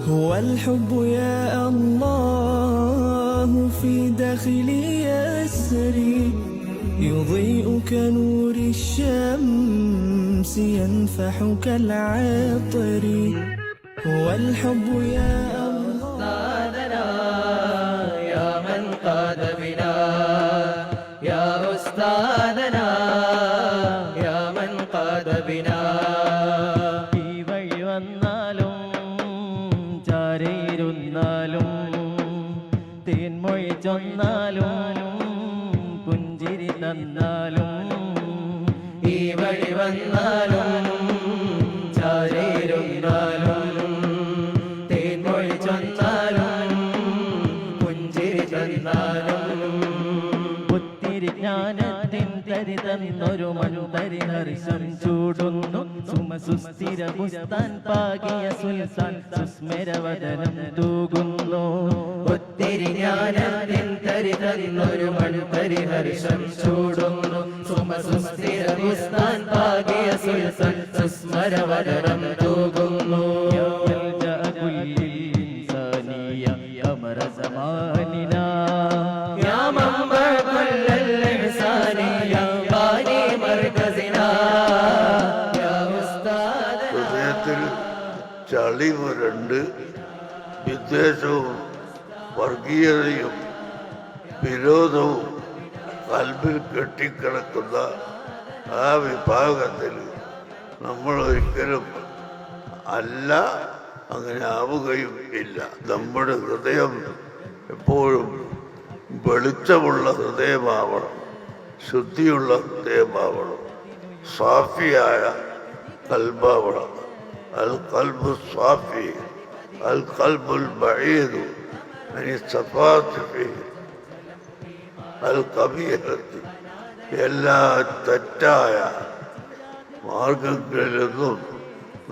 هو الحب يا الله في داخلي يسري يضيء كنور الشمس ينفح كالعطر هو الحب يا أستاذنا يا من قاد بنا يا أستاذنا يا من قاد بنا ഈ വഴി വന്നാലും ചാരയിരുന്നാലും തേൻമൊഴി ചൊന്നാലും പുഞ്ചിരി തന്നാലും ഈ വഴി വന്നാലും ചാരയിരുന്നാലും തേൻമൊഴി ചൊന്നാലും പുഞ്ചിരി തന്നാലും ഒത്തിരി ജ്ഞാനത്തിൻ തരി തന്നൊരു മനുതരി ഹർഷം ചൂടുന്നു സുമസുസ്ഥിര ബുസ്താൻ പാകിയ സുൽത്താൻ സുസ്മരവദനം തൂകുന്നു ഒത്തിരി ജ്ഞാനത്തിൻ തരി തന്നൊരു മനുതരി ഹർഷം ചൂടുന്നു സുമസുസ്ഥിര ബുസ്താൻ പാകിയ സുൽത്താൻ സുസ്മരവദനം തൂകുന്നു ഹൃദയത്തിൽ ചളി പുരണ്ട് വിദ്വേഷവും വർഗീയതയും വിരോധവും കൽബിൽ കെട്ടിക്കിടക്കുന്ന ആ വിഭാഗത്തിൽ നമ്മൾ ഒരിക്കലും അല്ല, അങ്ങനെ ആവുകയും ഇല്ല. നമ്മുടെ ഹൃദയം എപ്പോഴും വെളിച്ചമുള്ള ഹൃദയമാവണം, ശുദ്ധിയുള്ള ഹൃദയമാവണം, സാഫിയായ കൽബാവണം. അൽ കൽബു സാഫി അൽ കൽബുൽ ബഈദു അനി സഫാത്തി ഫീഹി അൽ ഖബീഹത്തി. എല്ലാ തെറ്റായ മാർഗങ്ങളിൽ നിന്നും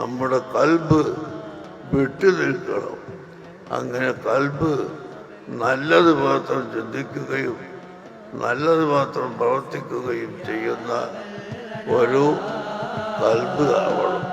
നമ്മുടെ കൽബ് വിട്ടു നിൽക്കണം. അങ്ങനെ കൽബ് നല്ലത് മാത്രം ചിന്തിക്കുകയും നല്ലത് മാത്രം പ്രവർത്തിക്കുകയും ചെയ്യുന്ന ഒരു കൽബ് ആവണം.